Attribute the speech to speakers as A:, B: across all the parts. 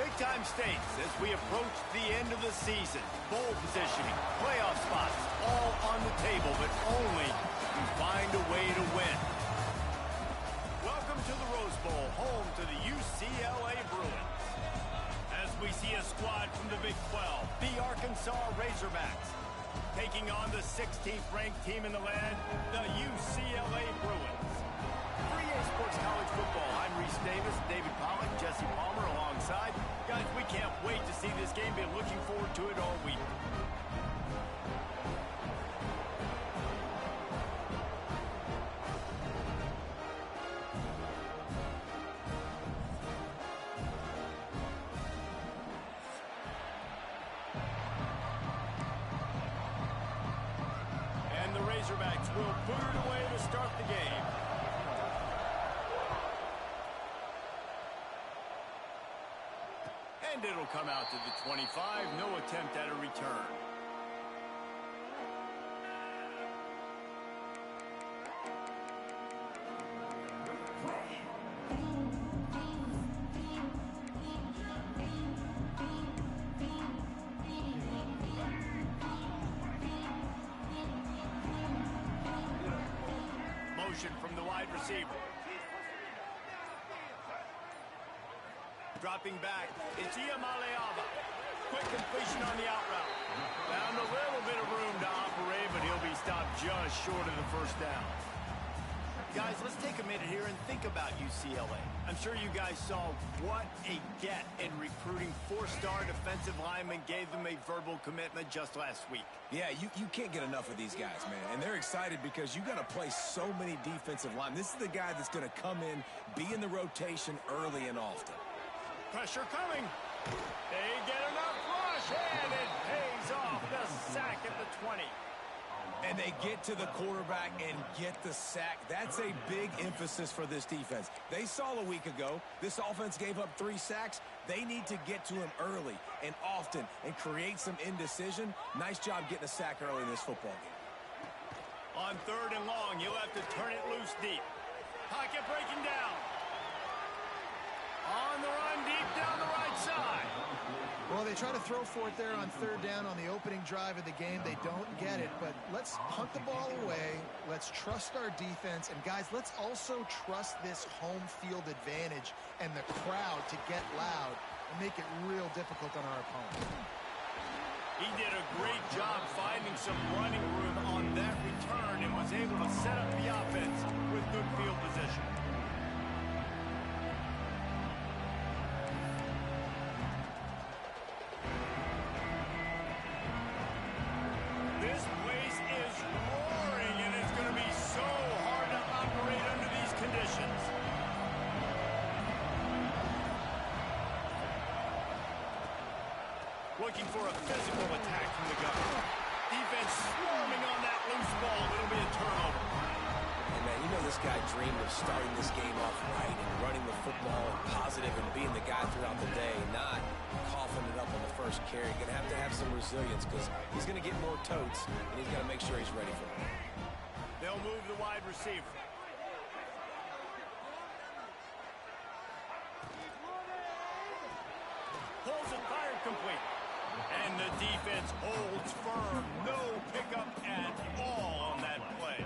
A: Big time stakes as we approach the end of the season. Bowl positioning, playoff spots, all on the table, but only you find a way to win. Welcome to the Rose Bowl, home to the UCLA Bruins. As we see a squad from the Big 12, the Arkansas Razorbacks, taking on the 16th ranked team in the land, the UCLA Bruins. 3A Sports College Football. I'm Reese Davis, David Pollack, Jesse Palmer alongside. Guys, we can't wait to see this game. Been looking forward to it all week. And the Razorbacks will boot it away to start the game. And it'll come out to the 25. No attempt at a return. Motion from the wide receiver. Dropping back, it's Iamaleava. Quick completion on the out route. Found a little bit of room to operate, but he'll be stopped just short of the first down. Guys, let's take a minute here and think about UCLA. I'm sure you guys saw what a get in recruiting. 4-star defensive linemen, gave them a verbal commitment just last week.
B: Yeah, you can't get enough of these guys, man. And they're excited because you got to play so many defensive linemen. This is the guy that's going to come in, be in the rotation early and often.
A: Pressure coming. They get enough rush, and it pays off. The sack at the 20.
B: And they get to the quarterback and get the sack. That's a big emphasis for this defense. They saw a week ago, this offense gave up 3 sacks. They need to get to him early and often and create some indecision. Nice job getting a sack early in this football game.
A: On 3rd and long, you'll have to turn it loose deep. Pocket breaking down. On the run, deep down the right side.
C: Well, they try to throw for it there on 3rd down on the opening drive of the game. They don't get it, but let's hunt the ball away. Let's trust our defense. And, guys, let's also trust this home field advantage and the crowd to get loud and make it real difficult on our opponent.
A: He did a great job finding some running room on that return and was able to set up the offense with good field position. This place is roaring, and it's going to be so hard to operate under these conditions. Looking for a physical attack from the gun. Defense swarming on that loose ball. It'll be a turnover.
B: And, man, you know this guy dreamed of starting this game off right and running the football and positive and being the guy throughout the day, not coughing it up on the first carry. Going to have some resilience because he's going to get more totes, and he's got to make sure he's ready for it.
A: They'll move the wide receiver. Pulls it, fired complete. And the defense holds firm. No pickup at all on that play.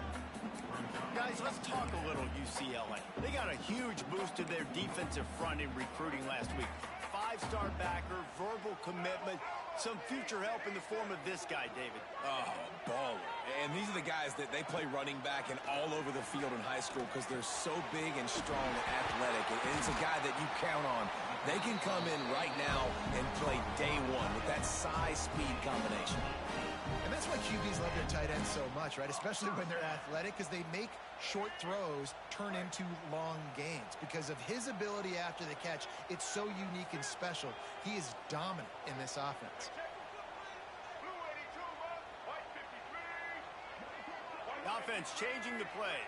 A: Guys, let's talk a little UCLA. They got a huge boost to their defensive front in recruiting last week. 5-star backer, verbal commitment, some future help in the form of this guy, David.
B: Oh, baller. And these are the guys that they play running back and all over the field in high school because they're so big and strong and athletic. And it's a guy that you count on. They can come in right now and play day one with that size-speed combination.
C: And that's why QBs love their tight ends so much, right? Especially when they're athletic, because they make short throws turn into long gains. Because of his ability after the catch, it's so unique and special. He is dominant in this offense.
A: The offense changing the play.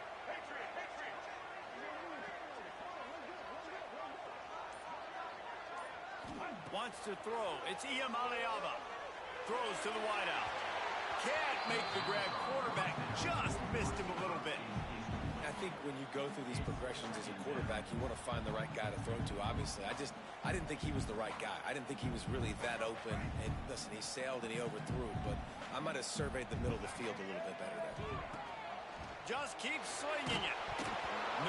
A: Wants to throw. It's Iamaleava. Throws to the wideout. Can't make the grab. Quarterback just missed him a little bit.
B: I think when you go through these progressions as a quarterback, you want to find the right guy to throw to. Obviously, I I didn't think he was the right guy. I didn't think he was really that open. And listen, he sailed and he overthrew it, but I might have surveyed the middle of the field a little bit better there.
A: Just keeps slinging it.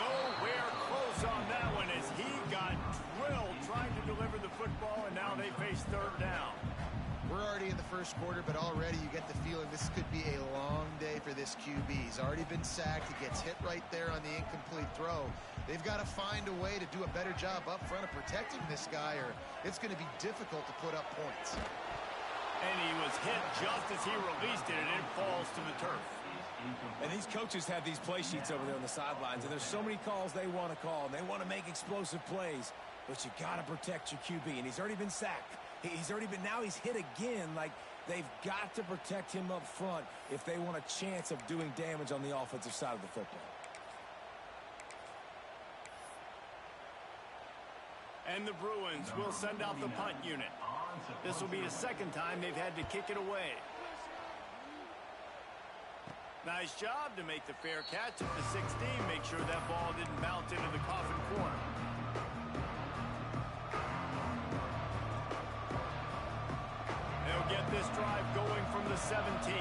A: Nowhere close on that one as he got drilled trying to deliver the football, and now they face third down.
C: We're already in the first quarter, but already you get the feeling this could be a long day for this QB. He's already been sacked. He gets hit right there on the incomplete throw. They've got to find a way to do a better job up front of protecting this guy, or it's going to be difficult to put up points.
A: And he was hit just as he released it, and it falls to the turf.
B: And these coaches have these play sheets over there on the sidelines, and there's so many calls they want to call, and they want to make explosive plays, but you got to protect your QB, and he's already been sacked. Now he's hit again. Like, they've got to protect him up front if they want a chance of doing damage on the offensive side of the football.
A: And the Bruins will send out the punt unit. This will be the second time they've had to kick it away. Nice job to make the fair catch at the 16. Make sure that ball didn't bounce into the coffin corner. They'll get this drive going from the 17.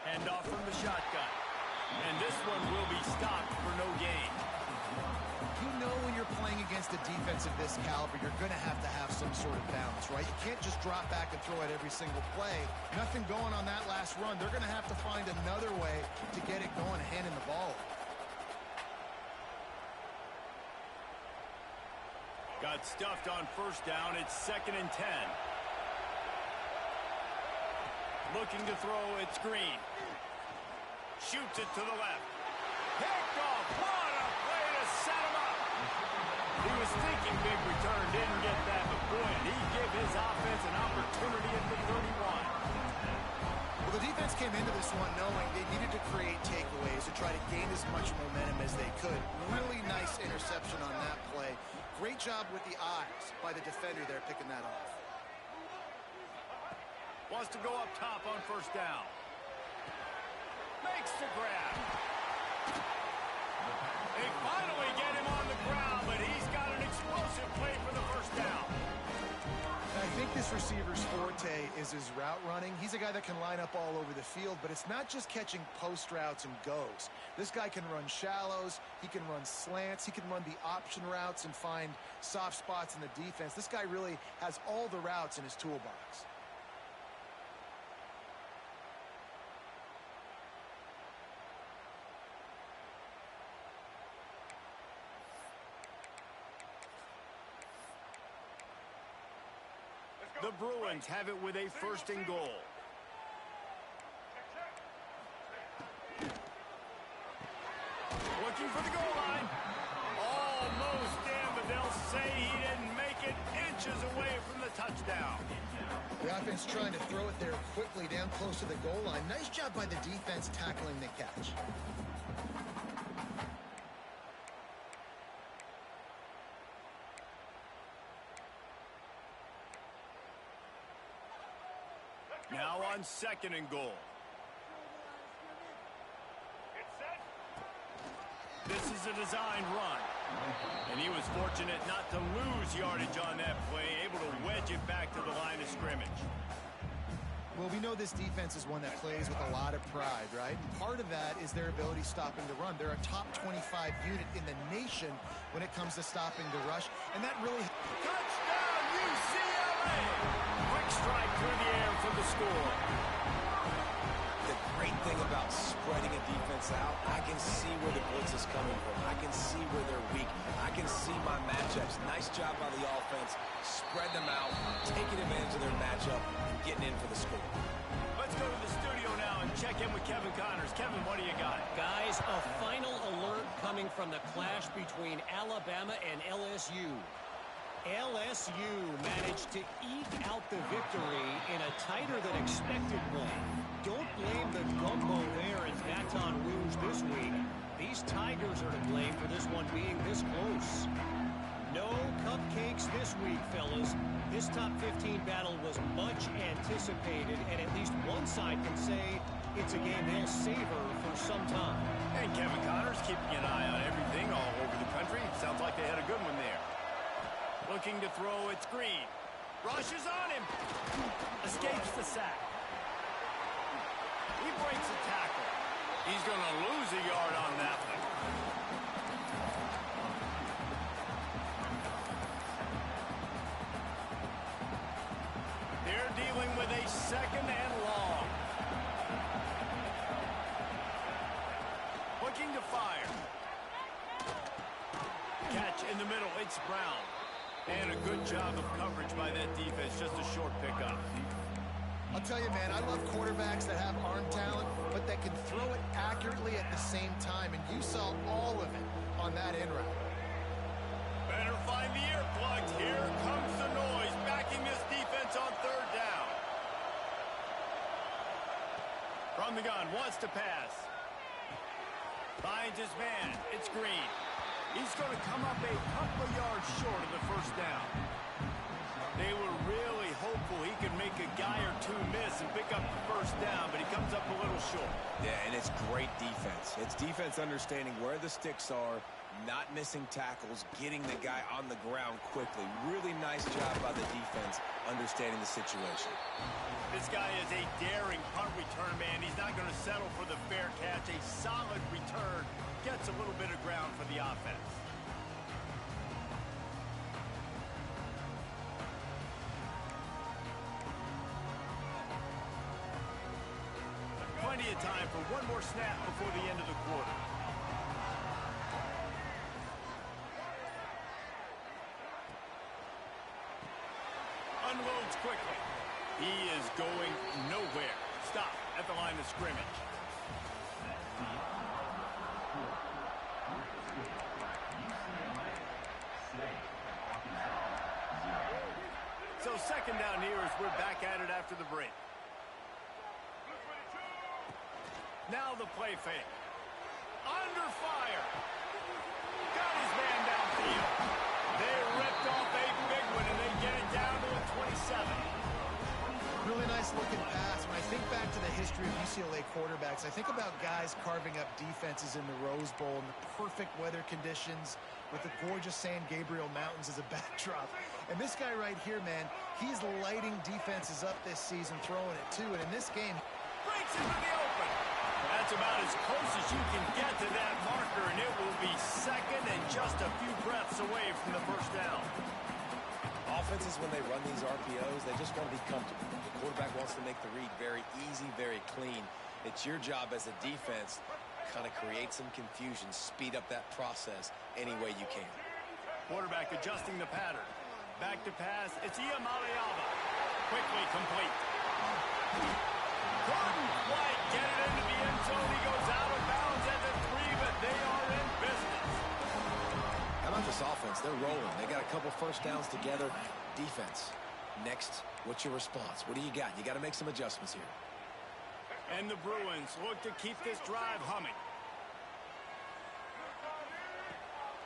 A: Hand off from the shotgun. And this one will be stopped for no gain.
C: You know when you're playing against a defense of this caliber, you're going to have some sort of balance, right? You can't just drop back and throw it every single play. Nothing going on that last run. They're going to have to find another way to get it going and handing the ball.
A: Got stuffed on first down. It's 2nd and 10. Looking to throw. It's Green. Shoots it to the left. Picked off. What a play to set him up. He was thinking big return. Didn't get that. But boy, did he give his offense an opportunity at the 31.
C: Well, the defense came into this one knowing they needed to create takeaways to try to gain as much momentum as they could. Really nice interception on that play. Great job with the eyes by the defender there picking that off.
A: Wants to go up top on first down. Makes the grab. They finally get him on the ground, but he's got an explosive play for the first down.
C: I think this receiver's forte is his route running. He's a guy that can line up all over the field, but it's not just catching post routes and goes. This guy can run shallows, he can run slants, he can run the option routes and find soft spots in the defense. This guy really has all the routes in his toolbox.
A: The Bruins have it with a 1st and goal. Looking for the goal line. Almost in, but they'll say he didn't make it, inches away from the touchdown.
C: The offense trying to throw it there quickly down close to the goal line. Nice job by the defense tackling the catch.
A: Now on 2nd and goal. This is a designed run. And he was fortunate not to lose yardage on that play, able to wedge it back to the line of scrimmage.
C: Well, we know this defense is one that plays with a lot of pride, right? And part of that is their ability stopping the run. They're a top 25 unit in the nation when it comes to stopping the rush. And that really...
A: Touchdown, UCLA! Quick strike through the air for the score.
B: The great thing about spreading a defense out, I can see where the blitz is coming from. I can see where they're weak. I can see my matchups. Nice job by the offense. Spread them out, taking advantage of their matchup, and getting in for the score.
A: Let's go to the studio now and check in with Kevin Connors. Kevin, what do you got?
D: Guys, a final alert coming from the clash between Alabama and LSU. LSU managed to eke out the victory in a tighter than expected one. Don't blame the gumbo there in Baton Rouge this week. These Tigers are to blame for this one being this close. No cupcakes this week, fellas. This top 15 battle was much anticipated, and at least one side can say it's a game they'll savor for some time.
A: And Kevin Connor's keeping an eye on everything all over the country. Sounds like they had a good one there. Looking to throw, it's Green. Rushes on him. Escapes the sack. He breaks a tackle. He's going to lose a yard on that one. They're dealing with a second and long. Looking to fire. Catch in the middle. It's Brown. And a good job of coverage by that defense. Just a short pickup.
C: I'll tell you, man, I love quarterbacks that have arm talent, but that can throw it accurately at the same time. And you saw all of it on that in route.
A: Better find the earplugs. Here comes the noise. Backing this defense on third down. From the gun, wants to pass. Finds his man. It's Green. He's going to come up a couple yards short of the first down. They were really hopeful he could make a guy or two miss and pick up the first down, but he comes up a little short.
B: Yeah, and it's great defense. It's defense understanding where the sticks are, not missing tackles, getting the guy on the ground quickly. Really nice job by the defense understanding the situation.
A: This guy is a daring punt return man. He's not going to settle for the fair catch. A solid return gets a little bit of ground for the offense. Plenty of time for one more snap before the end of the quarter. Unloads quickly. He is going nowhere. Stop at the line of scrimmage. So second down here as we're back at it after the break. Now the play fake. Under fire. Got his man downfield. They ripped off a big one, and they get it down to a 27.
C: Really nice looking pass. When I think back to the history of UCLA quarterbacks, I think about guys carving up defenses in the Rose Bowl in the perfect weather conditions with the gorgeous San Gabriel Mountains as a backdrop. And this guy right here, man, he's lighting defenses up this season, throwing it too. And in this game,
A: Breaks into the open. That's about as close as you can get to that marker, and it will be second and just a few breaths away from the first down.
B: Offenses, when they run these RPOs, they just want to be comfortable. The quarterback wants to make the read very easy, very clean. It's your job as a defense to kind of create some confusion, speed up that process any way you can.
A: Quarterback adjusting the pattern. Back to pass. It's Iamaleava. Quickly complete. Couldn't quite get it into the end zone. He goes out of bounds at the 3, but they are in business.
B: How about this offense? They're rolling. They got a couple first downs together. Defense. Next, what's your response? What do you got? You got to make some adjustments here.
A: And the Bruins look to keep this drive humming.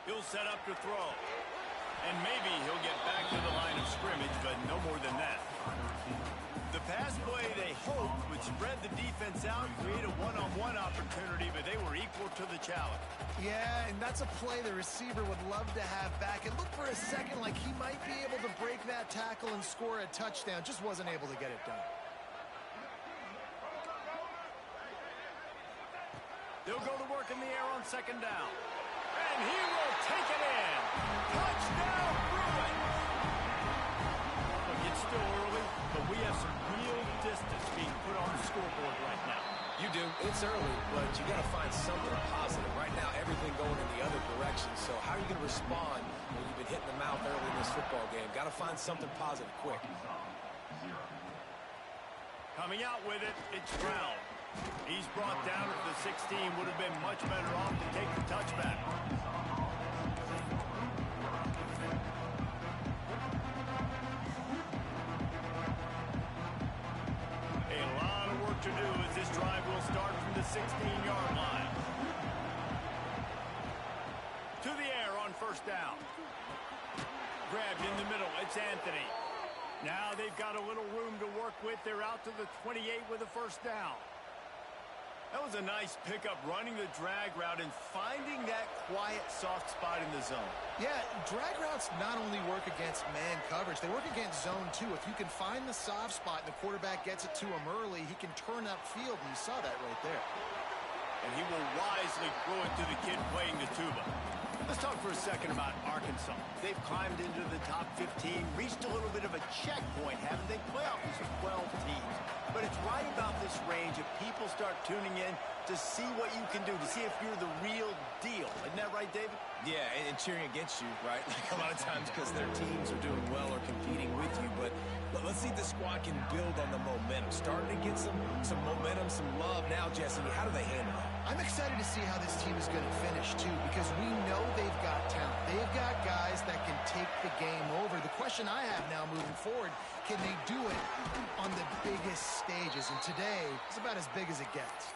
A: He'll set up to throw. And maybe he'll get back to the line of scrimmage, but no more than that. The pass play they hoped would spread the defense out and create a one-on-one opportunity, but they were equal to the challenge.
C: yeah, and that's a play the receiver would love to have back. It looked for a second like he might be able to break that tackle and score a touchdown. Just wasn't able to get it done.
A: They'll go to work in the air on second down. And he will take it in. Touchdown, Bruins! Look, it's still early, but we have some real distance being put on the scoreboard right now.
B: You do. It's early, but you got to find something positive. Right now, everything going in the other direction. So how are you going to respond when you've been hit in the mouth early in this football game? Got to find something positive quick.
A: Coming out with it, it's Brown. He's brought down at the 16. Would have been much better off to take the touchback. A lot of work to do as this drive will start from the 16-yard line. To the air on first down. Grabbed in the middle. It's Anthony. Now they've got a little room to work with. They're out to the 28 with a first down. That was a nice pickup, running the drag route and finding that quiet, soft spot in the zone.
C: Yeah, drag routes not only work against man coverage, they work against zone too. If you can find the soft spot and the quarterback gets it to him early, he can turn upfield, and you saw that right there.
A: And he will wisely throw it to the kid playing the tuba. Let's talk for a second about Arkansas. They've climbed into the top 15, reached a little bit of a checkpoint, haven't they? Playoff is 12 teams. But it's right about this range if people start tuning in to see what you can do, to see if you're the real deal. Isn't that right, David?
B: Yeah, and cheering against you, right? Like a lot of times because their teams are doing well or competing with you. But let's see if the squad can build on the momentum. Starting to get some momentum, some love. Now, Jesse, how do they handle it?
C: I'm excited to see how this team is going to finish, too, because we know they've got talent. They've got guys that can take the game over. The question I have now moving forward, can they do it on the biggest stages? And today, it's about as big as it gets.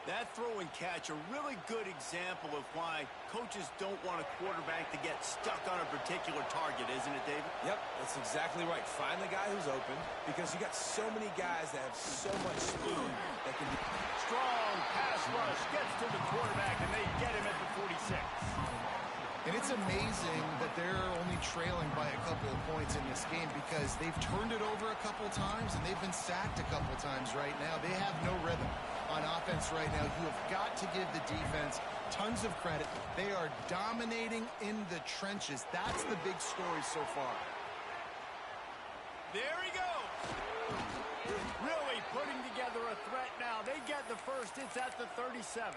A: That throw and catch, a really good example of why coaches don't want a quarterback to get stuck on a particular target, isn't it, David?
B: Yep, that's exactly right. Find the guy who's open, because you got so many guys that have so much speed that can be...
A: Strong pass rush gets to the quarterback, and they get him at the 46.
C: And it's amazing that they're only trailing by a couple of points in this game because they've turned it over a couple times and they've been sacked a couple times right now. They have no rhythm on offense right now. You have got to give the defense tons of credit. They are dominating in the trenches. That's the big story so far.
A: There he goes. Really putting together a threat now. They get the first. It's at the 37.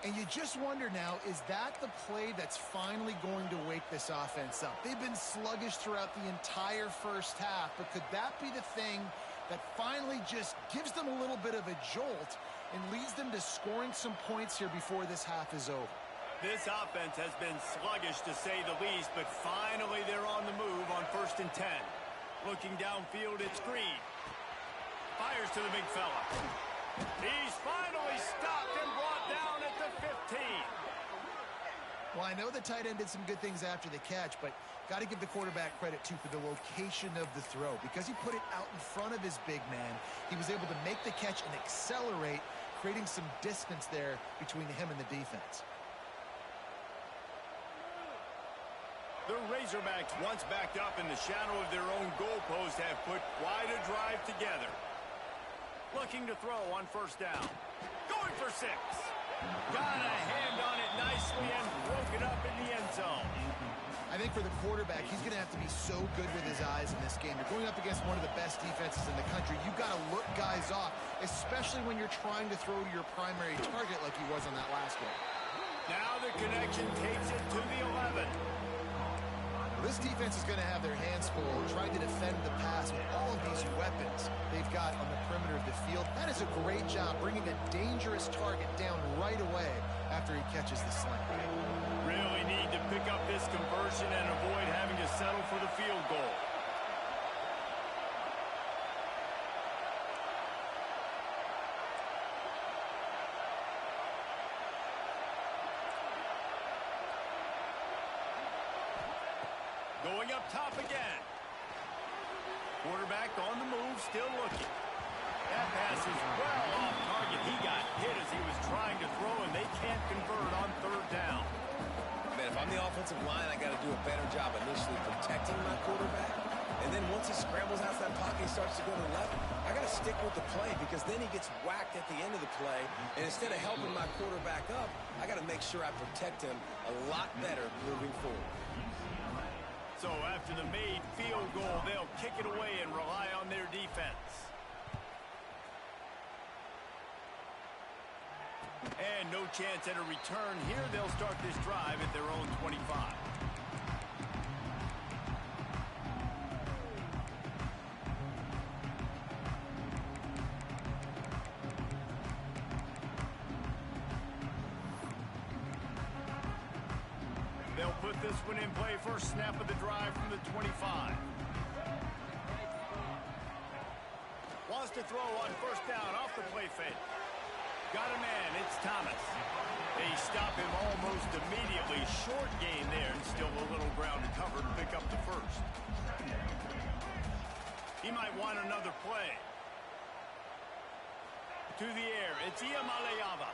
C: And you just wonder now, is that the play that's finally going to wake this offense up? They've been sluggish throughout the entire first half, but could that be the thing that finally just gives them a little bit of a jolt and leads them to scoring some points here before this half is over?
A: This offense has been sluggish to say the least, but finally they're on the move on 1st and 10. Looking downfield, it's Green. Fires to the big fella. He's finally stopped and brought down at the 15.
C: Well, I know the tight end did some good things after the catch, but got to give the quarterback credit, too, for the location of the throw. Because he put it out in front of his big man, he was able to make the catch and accelerate, creating some distance there between him and the defense.
A: The Razorbacks, once backed up in the shadow of their own goalpost, have put quite a drive together. Looking to throw on 1st down. Going for 6. Got a hand on it nicely and broke it up in the end zone.
C: I think for the quarterback, he's going to have to be so good with his eyes in this game. You're going up against one of the best defenses in the country. You've got to look guys off, especially when you're trying to throw to your primary target like he was on that last one.
A: Now the connection takes it to the 11.
C: This defense is going to have their hands full trying to defend the pass with all of these weapons they've got on the perimeter of the field. That is a great job bringing a dangerous target down right away after he catches the slant.
A: Really need to pick up this conversion and avoid having to settle for the field goal. Going up top again. Quarterback on the move, still looking. That pass is well off target. He got hit as he was trying to throw, and they can't convert on 3rd down.
B: Man, if I'm the offensive line, I got to do a better job initially protecting my quarterback. And then once he scrambles out of that pocket, he starts to go to the left. I got to stick with the play because then he gets whacked at the end of the play. And instead of helping my quarterback up, I got to make sure I protect him a lot better moving forward.
A: So after the made field goal, they'll kick it away and rely on their defense. And no chance at a return here. They'll start this drive at their own 25. They'll put this one in play. First snap of the drive from the 25. Wants to throw on 1st down off the play fake. Got a man. It's Thomas. They stop him almost immediately. Short gain there and still a little ground to cover to pick up the 1st. He might want another play. to the air. It's Iamaleava.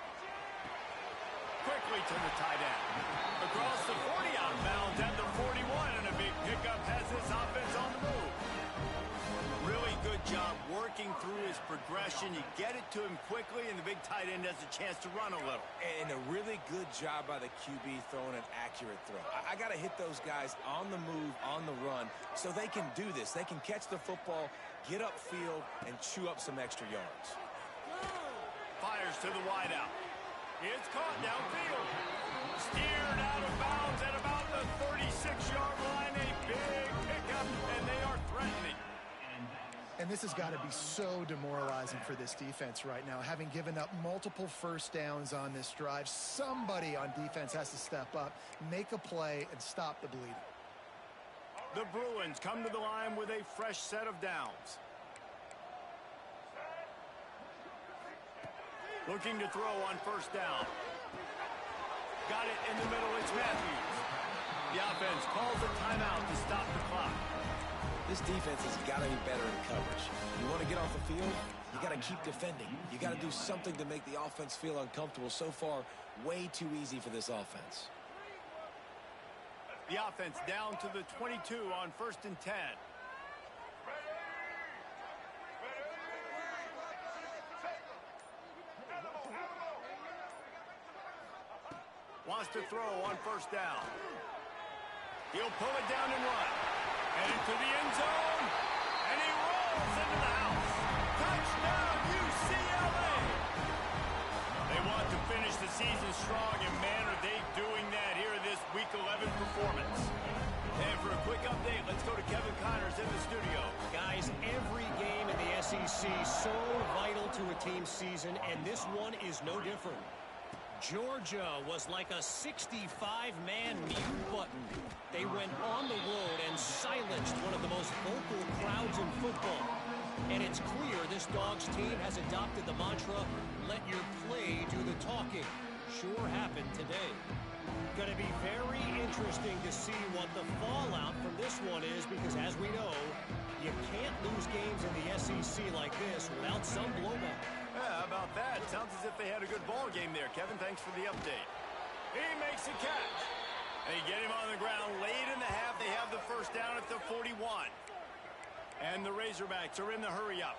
A: Quickly to the tight end. Across the 40 out of bounds at the 41, and a big pickup has this offense on the move. Really good job working through his progression. You get it to him quickly, and the big tight end has a chance to run a little.
B: And a really good job by the QB throwing an accurate throw. I got to hit those guys on the move, on the run, so they can do this. They can catch the football, get upfield, and chew up some extra yards.
A: Fires to the wideout. It's caught downfield. Steered out of bounds at about the 36-yard line. A big pickup, and they are threatening.
C: And this has got to be so demoralizing for this defense right now. Having given up multiple first downs on this drive, somebody on defense has to step up, make a play, and stop the bleeding.
A: The Bruins come to the line with a fresh set of downs. Looking to throw on first down. Got it in the middle. It's Matthews. The offense calls a timeout to stop the clock.
B: This defense has got to be better in coverage. You want to get off the field, you got to keep defending. You got to do something to make the offense feel uncomfortable. So far, way too easy for this offense.
A: The offense down to the 22 on 1st and 10. Wants to throw on first down. He'll pull it down and run. And into the end zone. And he rolls into the house. Touchdown, UCLA! They want to finish the season strong, and man, are they doing that here in this Week 11 performance. And for a quick update, let's go to Kevin Connors in the studio.
D: Guys, every game in the SEC so vital to a team's season, and this one is no different. Georgia was like a 65-man mute button. They went on the road and silenced one of the most vocal crowds in football. And it's clear this Dogs team has adopted the mantra, let your play do the talking. Sure happened today. Going to be very interesting to see what the fallout from this one is, because as we know, you can't lose games in the SEC like this without some blowback.
A: Yeah, how about that? Sounds as if they had a good ball game there. Kevin, thanks for the update. He makes a catch. They get him on the ground late in the half. They have the first down at the 41. And the Razorbacks are in the hurry-up.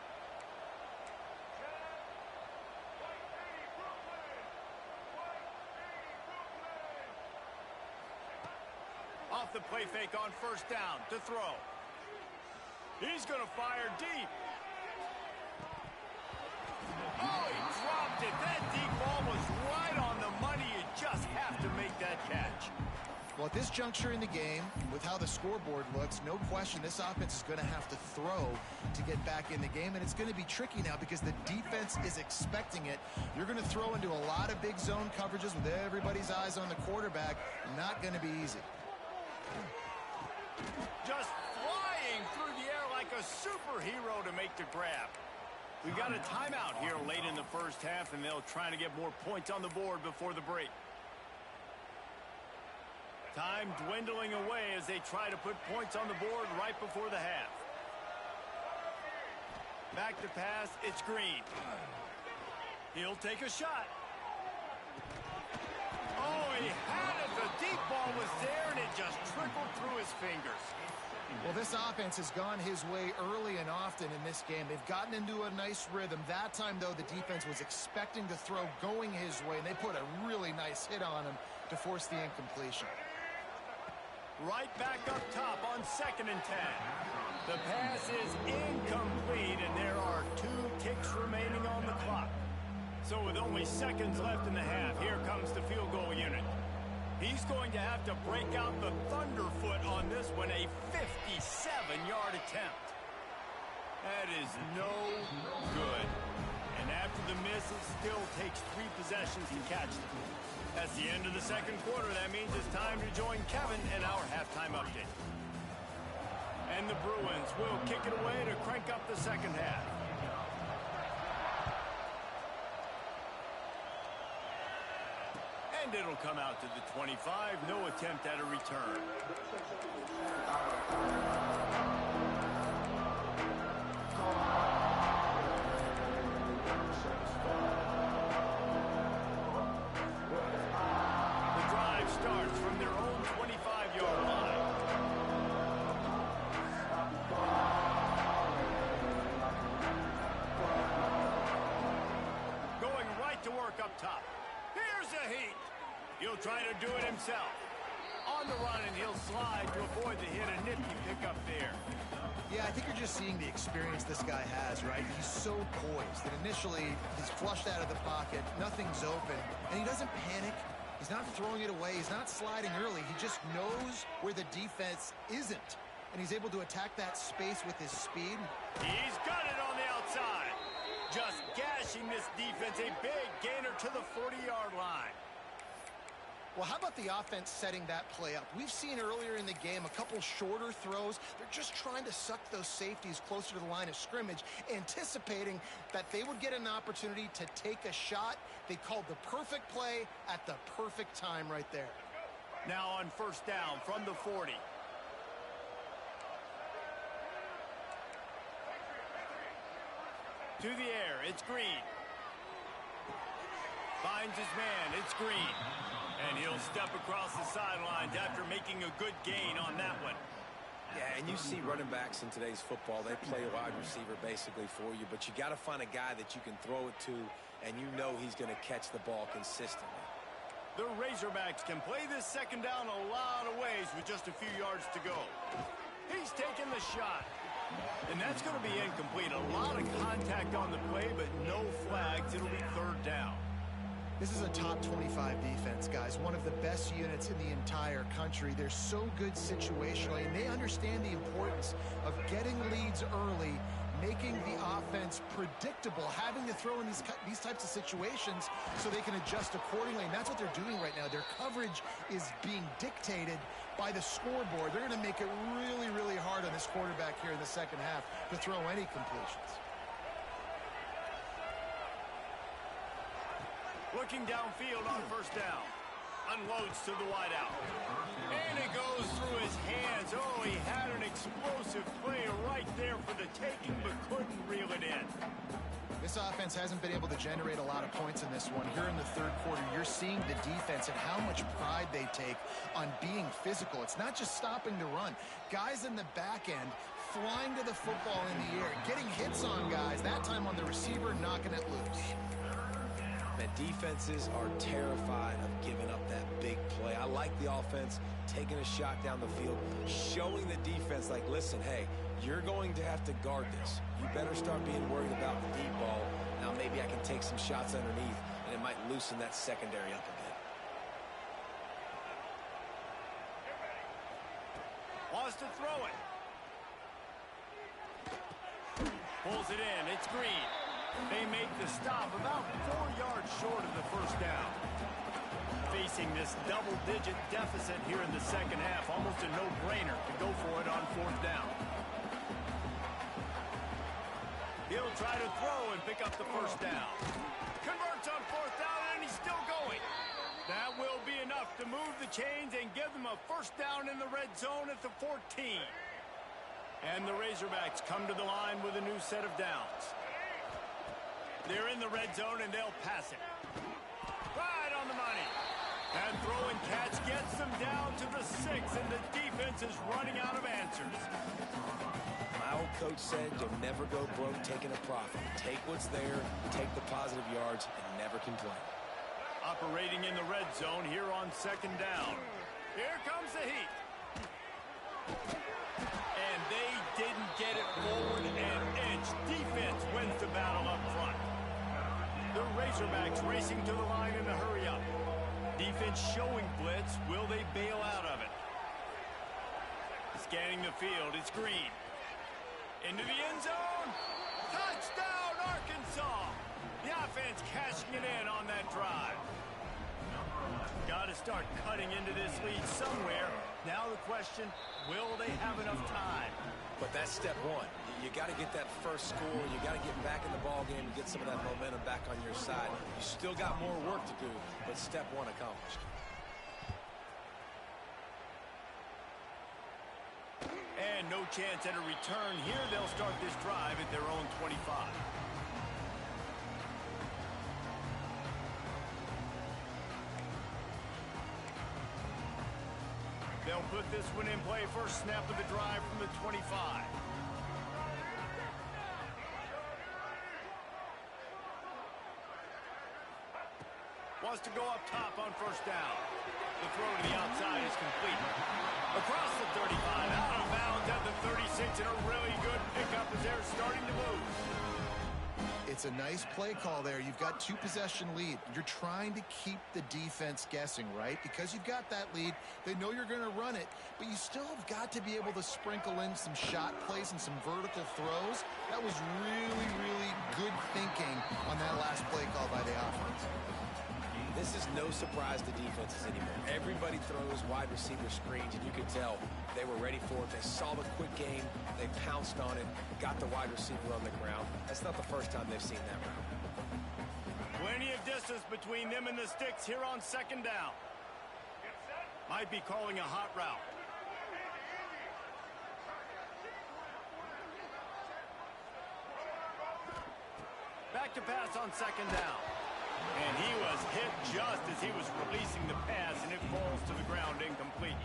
A: Off the play fake on first down to throw. He's going to fire deep. Oh, he dropped it. That deep ball was right on the money. You just have to make that catch.
C: Well, at this juncture in the game, with how the scoreboard looks, no question this offense is going to have to throw to get back in the game, and it's going to be tricky now because the defense is expecting it. You're going to throw into a lot of big zone coverages with everybody's eyes on the quarterback. Not going to be easy.
A: Just flying through the air like a superhero to make the grab. We've got a timeout here late in the first half, and they'll try to get more points on the board before the break. Time dwindling away as they try to put points on the board right before the half. Back to pass, it's Green. He'll take a shot. Oh, he had it. The deep ball was there, and it just trickled through his fingers.
C: Well, this offense has gone his way early and often in this game. They've gotten into a nice rhythm. That time, though, the defense was expecting to throw going his way, and they put a really nice hit on him to force the incompletion.
A: Right back up top on 2nd and 10. The pass is incomplete, and there are 2 ticks remaining on the clock. So with only seconds left in the half, here comes the field goal unit. He's going to have to break out the thunderfoot on this one, a 57-yard attempt. That is no good. And after the miss, it still takes 3 possessions to catch them. That's the end of the second quarter. That means it's time to join Kevin in our halftime update. And the Bruins will kick it away to crank up the second half. And it'll come out to the 25. No attempt at a return. up top. Here's a heat. He'll try to do it himself. On the run, and he'll slide to avoid the hit. A nifty pickup there.
C: Yeah, I think you're just seeing the experience this guy has, right? He's so poised that initially he's flushed out of the pocket, nothing's open, and he doesn't panic. He's not throwing it away. He's not sliding early. He just knows where the defense isn't, and he's able to attack that space with his speed.
A: He's got it on the outside. Just gashing this defense. A big gainer to the 40-yard line.
C: Well, how about the offense setting that play up? We've seen earlier in the game a couple shorter throws. They're just trying to suck those safeties closer to the line of scrimmage, anticipating that they would get an opportunity to take a shot. They called the perfect play at the perfect time right there.
A: Now on first down from the 40. To the air, it's Green. Finds his man, it's Green. And he'll step across the sidelines after making a good gain on that one.
B: Yeah, and you see running backs in today's football, they play a wide receiver basically for you, but you got to find a guy that you can throw it to, and you know he's going to catch the ball consistently.
A: The Razorbacks can play this second down a lot of ways with just a few yards to go. He's taking the shot. And that's going to be incomplete. A lot of contact on the play, but no flags. It'll be third down.
C: This is a top 25 defense, guys. One of the best units in the entire country. They're so good situationally, and they understand the importance of getting leads early, making the offense predictable, having to throw in these types of situations so they can adjust accordingly. And that's what they're doing right now. Their coverage is being dictated by the scoreboard. They're going to make it really, really hard on this quarterback here in the second half to throw any completions.
A: Looking downfield on first down. Unloads to the wideout. And it goes through his hands. Oh, he had an explosive play right there for the taking, but couldn't reel it in.
C: This offense hasn't been able to generate a lot of points in this one. Here in the third quarter, you're seeing the defense and how much pride they take on being physical. It's not just stopping to run. Guys in the back end flying to the football in the air, getting hits on guys, that time on the receiver, knocking it loose.
B: Man, defenses are terrified of giving up that big play. I like the offense taking a shot down the field, showing the defense, like, listen, hey, you're going to have to guard this. You better start being worried about the deep ball. Now maybe I can take some shots underneath, and it might loosen that secondary up a bit.
A: Wants to throw it. Pulls it in. It's Green. They make the stop about 4 yards short of the first down. Facing this double-digit deficit here in the second half, almost a no-brainer to go for it on fourth down. He'll try to throw and pick up the first down. Converts on fourth down, and he's still going. That will be enough to move the chains and give them a first down in the red zone at the 14. And the Razorbacks come to the line with a new set of downs. They're in the red zone, and they'll pass it. Right on the money. That throw and catch gets them down to the 6, and the defense is running out of answers.
B: My old coach said you'll never go broke taking a profit. Take what's there, take the positive yards, and never complain.
A: Operating in the red zone here on second down. Here comes the heat. And they didn't get it forward an inch. Defense wins the battle up front. The Razorbacks racing to the line in the hurry-up. Defense showing blitz. Will they bail out of it? Scanning the field, it's Green. Into the end zone. Touchdown, Arkansas. The offense cashing it in on that drive. Got to start cutting into this lead somewhere. Now the question, will they have enough time?
B: But that's step one. You got to get that first score. You got to get back in the ball game and get some of that momentum back on your side. You still got more work to do, but step one accomplished.
A: And no chance at a return here. They'll start this drive at their own 25. They'll put this one in play. First snap of the drive from the 25. Wants to go up top on first down. The throw to the outside is complete. Across the 35, out of bounds at the 36, and a really good pickup as they're starting to move.
C: It's a nice play call there. You've got 2-possession lead. You're trying to keep the defense guessing, right? Because you've got that lead, they know you're going to run it, but you still have got to be able to sprinkle in some shot plays and some vertical throws. That was really, really good thinking on that last play call by the offense.
B: This is no surprise to defenses anymore. Everybody throws wide receiver screens, and you can tell they were ready for it. They saw the quick game. They pounced on it, got the wide receiver on the ground. That's not the first time they've seen that route.
A: Plenty of distance between them and the sticks here on second down. Might be calling a hot route. Back to pass on second down. And he was hit just as he was releasing the pass, and it falls to the ground incomplete.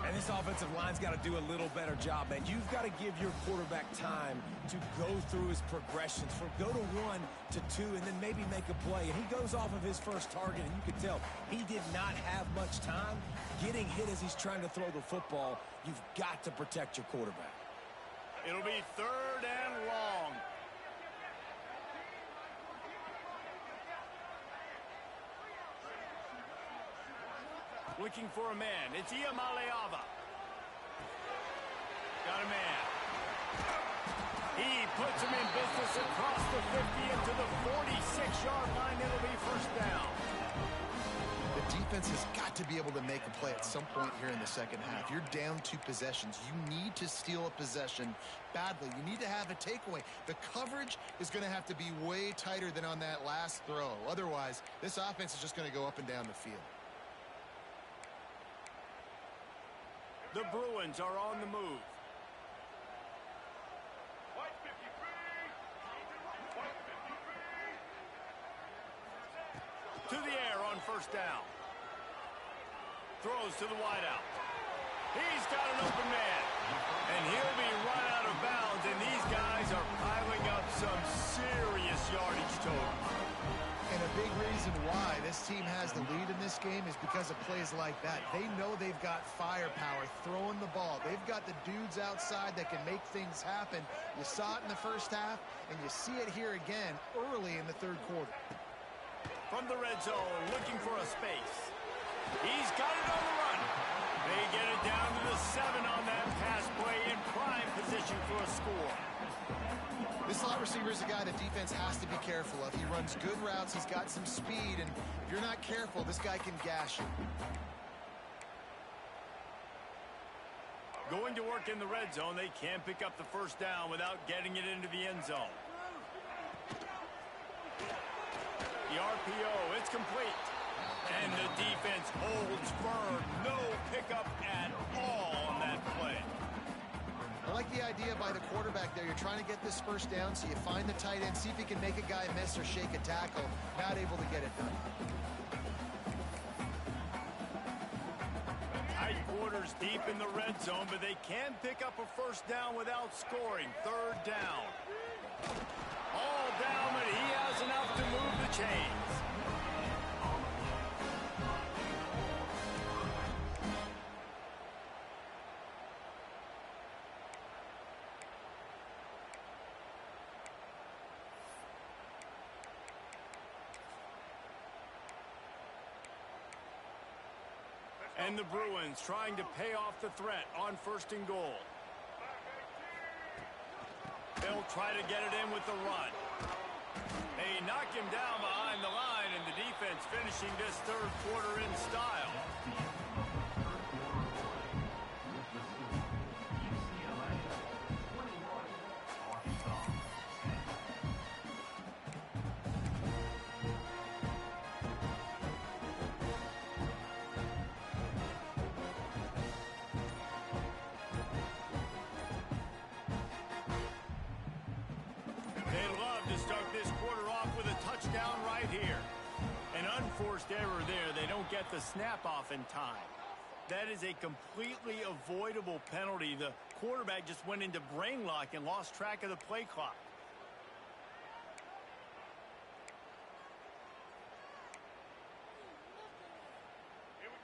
B: And this offensive line's got to do a little better job, man. You've got to give your quarterback time to go through his progressions, from go to 1 to 2, and then maybe make a play. And he goes off of his first target, and you can tell he did not have much time getting hit as he's trying to throw the football. You've got to protect your quarterback.
A: It'll be third and long. Looking for a man. It's Iamaleava. Got a man. He puts him in business across the 50 into the 46-yard line. It'll be first down.
C: The defense has got to be able to make a play at some point here in the second half. You're down 2 possessions. You need to steal a possession badly. You need to have a takeaway. The coverage is going to have to be way tighter than on that last throw. Otherwise, this offense is just going to go up and down the field.
A: The Bruins are on the move. To the air on first down. Throws to the wideout. He's got an open man. And he'll be run out of bounds. And these guys are piling up some serious yardage total.
C: And a big reason why this team has the lead in this game is because of plays like that. They know they've got firepower throwing the ball. They've got the dudes outside that can make things happen. You saw it in the first half, and you see it here again early in the third quarter.
A: From the red zone, looking for a space. He's got it on the run. They get it down to the 7 on that pass play in prime position for a score.
C: This slot receiver is a guy the defense has to be careful of. He runs good routes. He's got some speed, and if you're not careful, this guy can gash you.
A: Going to work in the red zone, they can't pick up the first down without getting it into the end zone. The RPO, it's complete. And the defense holds firm. No pickup at all on that play.
C: I like the idea by the quarterback there. You're trying to get this first down, so you find the tight end, see if he can make a guy miss or shake a tackle. Not able to get it done.
A: Tight quarters deep in the red zone, but they can pick up a first down without scoring. Third down. All down, but he has enough to move the chains. And the Bruins trying to pay off the threat on first and goal. They'll try to get it in with the run. They knock him down behind the line, and the defense finishing this third quarter in style. Start this quarter off with a touchdown right here. An unforced error there. They don't get the snap off in time. That is a completely avoidable penalty. The quarterback just went into brain lock and lost track of the play clock.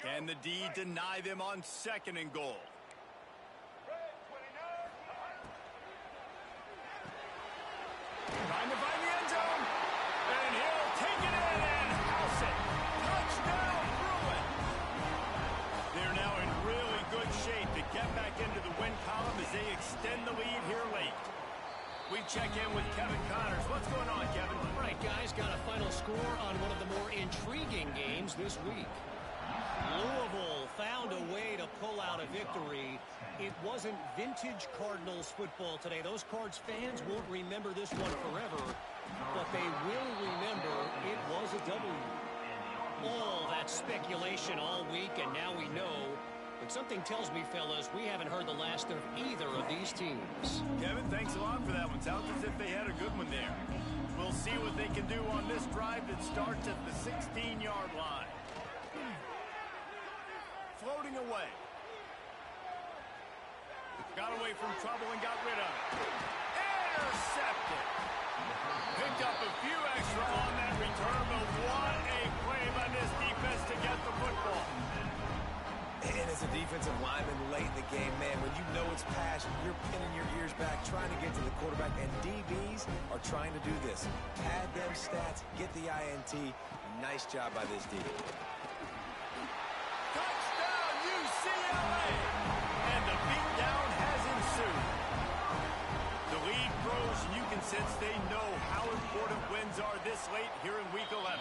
A: Can the D deny them on 2nd and goal? Trying to find the end zone. And he'll take it in and house it. Touchdown, Bruin. They're now in really good shape to get back into the win column as they extend the lead here late. We check in with Kevin Connors. What's going on, Kevin?
D: All right, guys, got a final score on one of the more intriguing games this week. Louisville found a way to pull out a victory. It wasn't vintage Cardinals football today. Those Cards fans won't remember this one forever, but they will remember it was a W. All that speculation all week, and now we know. But something tells me, fellas, we haven't heard the last of either of these teams.
A: Kevin, thanks a lot for that one. Sounds as if they had a good one there. We'll see what they can do on this drive that starts at the 16-yard line. Floating away. Got away from trouble and got rid of it. Intercepted. Picked up a few extra on that return, but what a play by this defense to get the football.
B: And as a defensive lineman late in the game, man, when you know it's passion, you're pinning your ears back, trying to get to the quarterback, and DBs are trying to do this. Pad them stats, get the INT. Nice job by this D.
A: Touchdown, UCLA! And the beatdown has ensued. The lead grows, and you can sense they know how important wins are this late here in Week 11.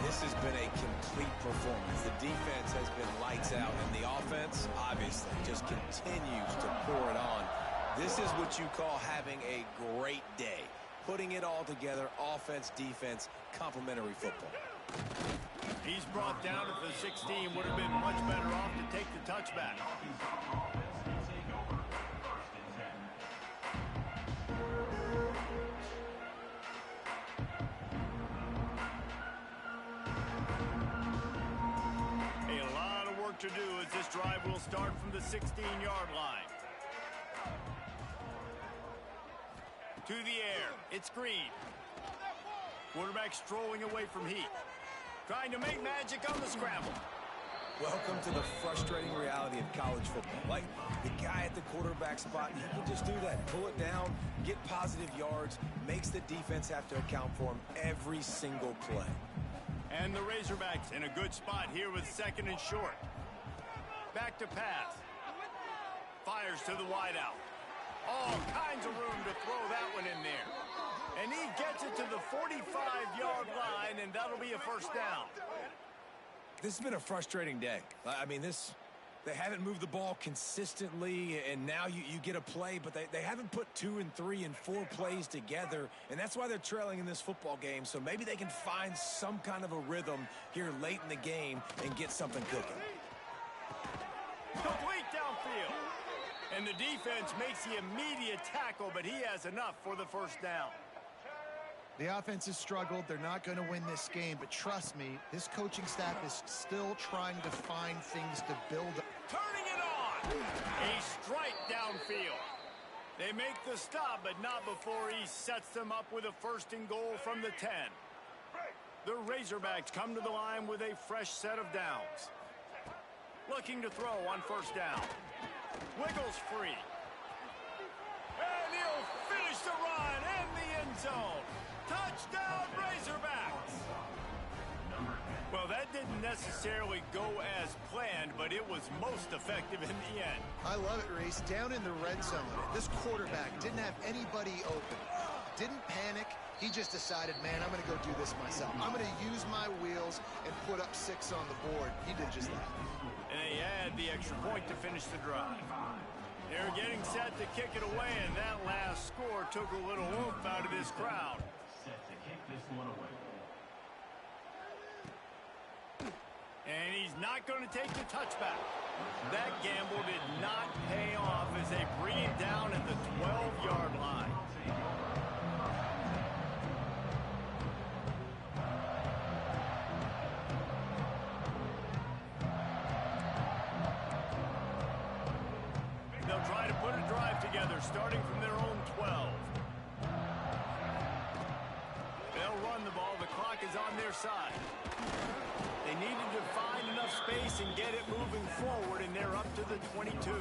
B: This has been a complete performance. The defense has been lights out, and the offense, obviously, just continues to pour it on. This is what you call having a great day. Putting it all together, offense, defense, complementary football.
A: He's brought down at the 16. Would have been much better off to take the touchback. To do as this drive will start from the 16-yard line. To the air. It's Green. Quarterback strolling away from Heat. Trying to make magic on the scramble.
B: Welcome to the frustrating reality of college football. Like, the guy at the quarterback spot, he can just do that. Pull it down, get positive yards, makes the defense have to account for him every single play.
A: And the Razorbacks in a good spot here with 2nd and short. Back to pass. Fires to the wideout. All kinds of room to throw that one in there. And he gets it to the 45-yard line, and that'll be a first down.
B: This has been a frustrating day. I mean, they haven't moved the ball consistently, and now you get a play, but they haven't put 2 and 3 and 4 plays together, and that's why they're trailing in this football game. So maybe they can find some kind of a rhythm here late in the game and get something cooking.
A: Complete downfield. And the defense makes the immediate tackle, but he has enough for the first down.
C: The offense has struggled. They're not going to win this game, but trust me, this coaching staff is still trying to find things to build up.
A: Turning it on. A strike downfield. They make the stop, but not before he sets them up with a 1st and goal from the 10. The Razorbacks come to the line with a fresh set of downs. Looking to throw on 1st down. Wiggles free. And he'll finish the run in the end zone. Touchdown, Razorbacks! Well, that didn't necessarily go as planned, but it was most effective in the end.
C: I love it, Reese. Down in the red zone, this quarterback didn't have anybody open. Didn't panic. He just decided, man, I'm going to go do this myself. I'm going to use my wheels and put up 6 on the board. He did just that.
A: And they add the extra point to finish the drive. They're getting set to kick it away, and that last score took a little oomph out of this crowd. And he's not going to take the touchback. That gamble did not pay off as they bring it down at the 12-yard line. They'll try to put a drive together starting from their own 12. They'll run the ball. The clock is on their side. They needed to find enough space and get it moving forward, and they're up to the 22.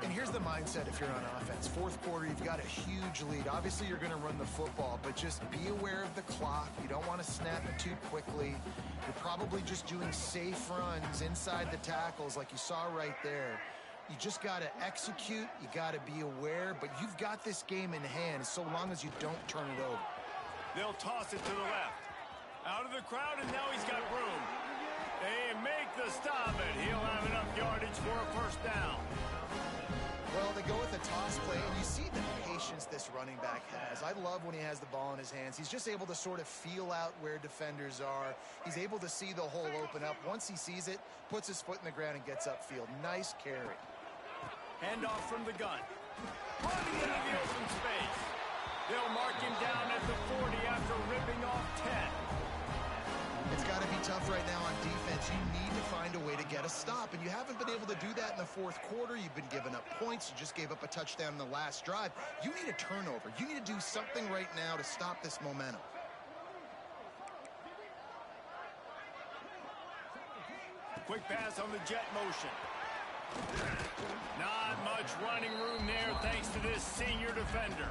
C: And here's the mindset if you're on offense. Fourth quarter, you've got a huge lead. Obviously, you're going to run the football, but just be aware of the clock. You don't want to snap it too quickly. You're probably just doing safe runs inside the tackles like you saw right there. You just got to execute. You got to be aware, but you've got this game in hand so long as you don't turn it over.
A: They'll toss it to the left. Out of the crowd, and now he's got room. They make the stop, and he'll have enough yardage for a first down.
C: Well, they go with a toss play, and you see the patience this running back has. I love when he has the ball in his hands. He's just able to sort of feel out where defenders are. He's able to see the hole open up. Once he sees it, puts his foot in the ground and gets upfield. Nice carry.
A: Handoff from the gun. Running into the open space. They'll mark him down at the 40 after ripping off 10.
C: It's got to be tough right now on defense. You need to find a way to get a stop, and you haven't been able to do that in the fourth quarter. You've been giving up points. You just gave up a touchdown in the last drive. You need a turnover. You need to do something right now to stop this momentum.
A: Quick pass on the jet motion. Not much running room there thanks to this senior defender.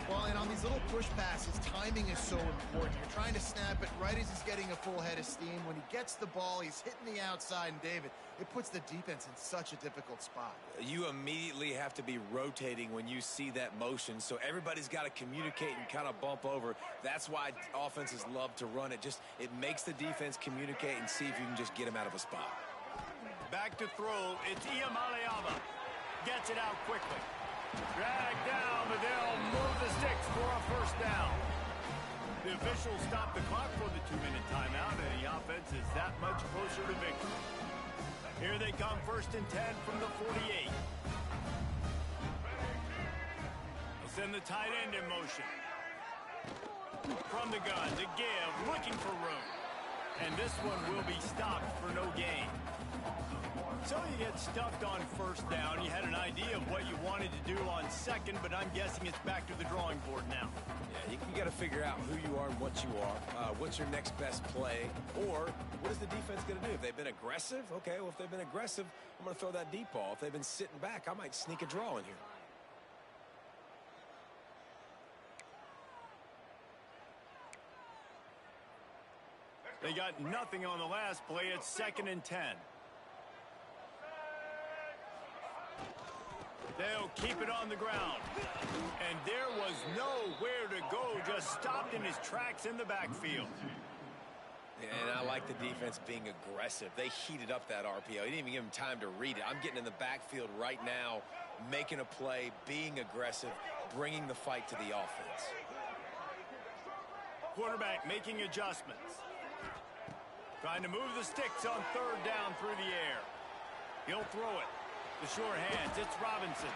C: Well, and on these little push passes, timing is so important. You're trying to snap it right as he's getting a full head of steam. When he gets the ball, he's hitting the outside, and David, it puts the defense in such a difficult spot.
B: You immediately have to be rotating when you see that motion, so everybody's got to communicate and kind of bump over. That's why offenses love to run it. It makes the defense communicate and see if you can just get him out of a spot.
A: Back to throw. It's Iamaleava. Gets it out quickly. Dragged down, but they'll move the sticks for a first down. The officials stop the clock for the 2-minute timeout, and the offense is that much closer to victory. Here they come, 1st and 10 from the 48. They'll send the tight end in motion. From the gun to give, looking for room. And this one will be stopped for no gain. So you get stuffed on first down. You had an idea of what you wanted to do on second, but I'm guessing it's back to the drawing board now.
B: Yeah, you got to figure out who you are and what you are. What's your next best play? Or what is the defense going to do? If they've been aggressive, okay, well, if they've been aggressive, I'm going to throw that deep ball. If they've been sitting back, I might sneak a draw in here.
A: They got nothing on the last play. It's 2nd and 10. They'll keep it on the ground. And there was nowhere to go, just stopped in his tracks in the backfield.
B: And I like the defense being aggressive. They heated up that RPO. He didn't even give him time to read it. I'm getting in the backfield right now, making a play, being aggressive, bringing the fight to the offense.
A: Quarterback making adjustments. Trying to move the sticks on 3rd down through the air. He'll throw it. The sure hands, it's Robinson.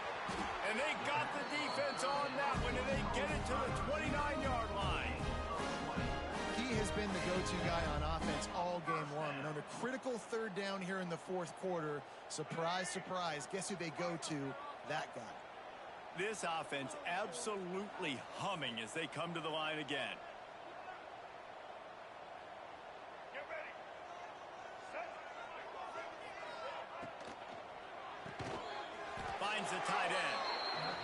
A: And they got the defense on that one, and they get it to the 29-yard line.
C: He has been the go-to guy on offense all game long. And on a critical 3rd down here in the 4th quarter, surprise, surprise, guess who they go to? That guy.
A: This offense absolutely humming as they come to the line again. Finds the tight end.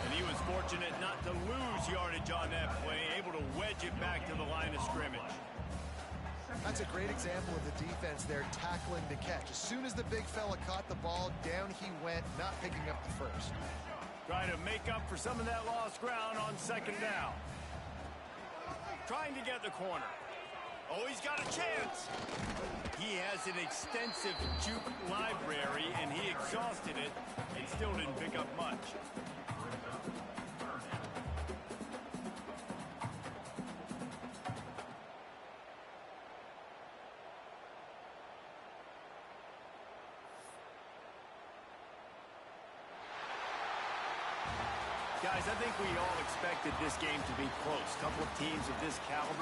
A: And he was fortunate not to lose yardage on that play, able to wedge it back to the line of scrimmage.
C: That's a great example of the defense there tackling the catch. As soon as the big fella caught the ball, down he went, not picking up the first.
A: Trying to make up for some of that lost ground on 2nd down. Trying to get the corner. Oh, he's got a chance. He has an extensive juke library, and he exhausted it and still didn't pick up much. Guys, I think we all expected this game to be close. A couple of teams of this caliber